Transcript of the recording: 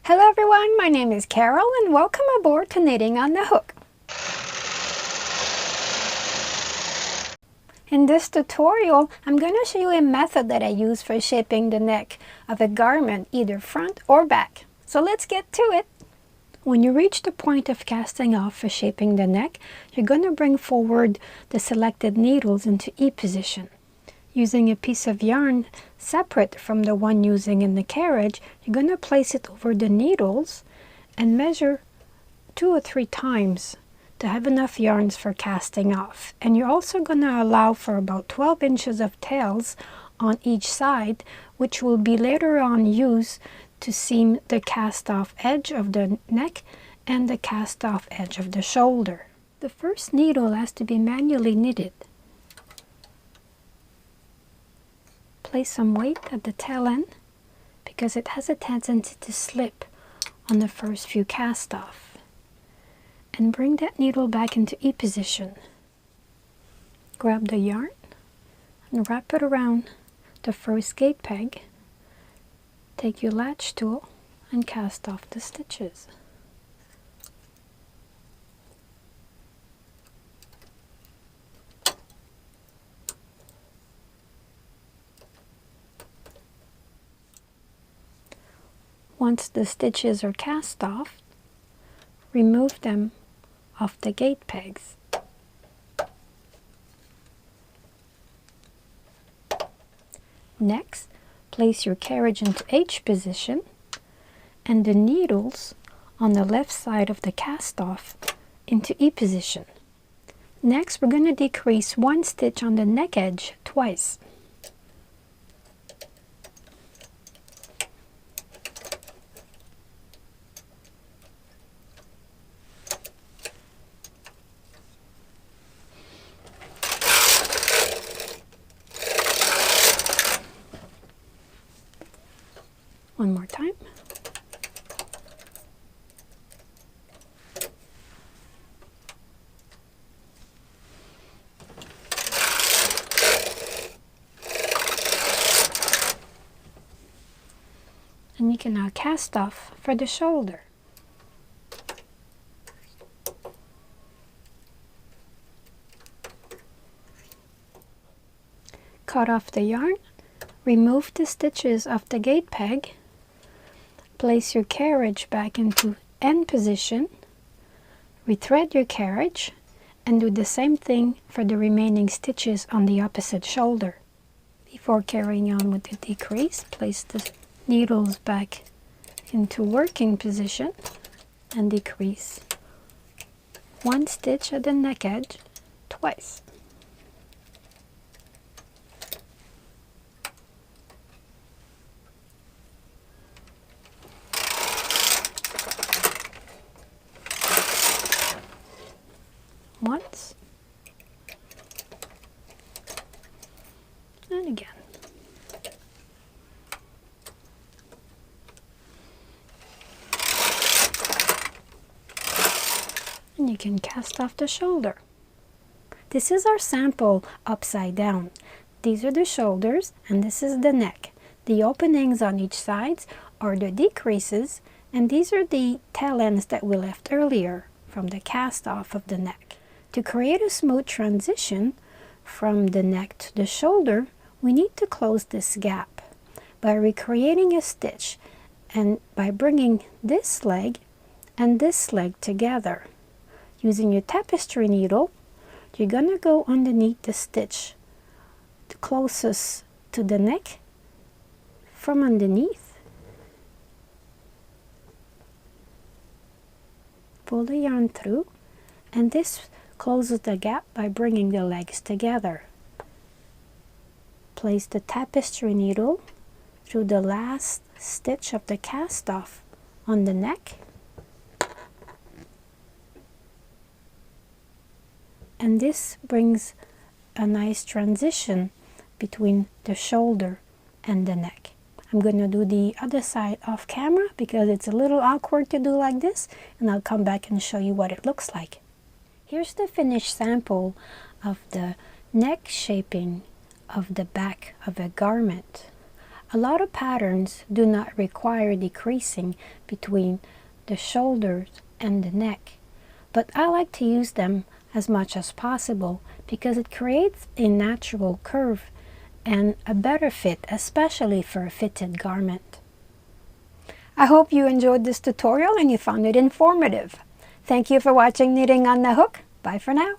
Hello everyone, my name is Carol and welcome aboard to Knitting on the Hook. In this tutorial, I'm going to show you a method that I use for shaping the neck of a garment, either front or back. So let's get to it. When you reach the point of casting off for shaping the neck, you're going to bring forward the selected needles into E position. Using a piece of yarn separate from the one using in the carriage, you're going to place it over the needles and measure 2 or 3 times to have enough yarns for casting off. And you're also going to allow for about 12 inches of tails on each side, which will be later on used to seam the cast off edge of the neck and the cast off edge of the shoulder. The first needle has to be manually knitted. Place some weight at the tail end because it has a tendency to slip on the first few cast off. And bring that needle back into E position. Grab the yarn and wrap it around the first gate peg. Take your latch tool and cast off the stitches. Once the stitches are cast off, remove them off the gate pegs. Next, place your carriage into H position and the needles on the left side of the cast off into E position. Next, we're going to decrease 1 stitch on the neck edge twice. One more time. And you can now cast off for the shoulder. Cut off the yarn, remove the stitches of the gate peg. Place your carriage back into N position, rethread your carriage, and do the same thing for the remaining stitches on the opposite shoulder. Before carrying on with the decrease, place the needles back into working position and decrease 1 stitch at the neck edge twice. Once and again. And you can cast off the shoulder. This is our sample upside down. These are the shoulders and this is the neck. The openings on each side are the decreases, and these are the tail ends that we left earlier from the cast off of the neck. To create a smooth transition from the neck to the shoulder, we need to close this gap by recreating a stitch and by bringing this leg and this leg together. Using your tapestry needle, you're going to go underneath the stitch the closest to the neck from underneath. Pull the yarn through, and this closes the gap by bringing the legs together. Place the tapestry needle through the last stitch of the cast off on the neck, and this brings a nice transition between the shoulder and the neck. I'm going to do the other side off camera because it's a little awkward to do like this, and I'll come back and show you what it looks like. Here's the finished sample of the neck shaping of the back of a garment. A lot of patterns do not require decreasing between the shoulders and the neck, but I like to use them as much as possible because it creates a natural curve and a better fit, especially for a fitted garment. I hope you enjoyed this tutorial and you found it informative. Thank you for watching Knitting on the Hook. Bye for now.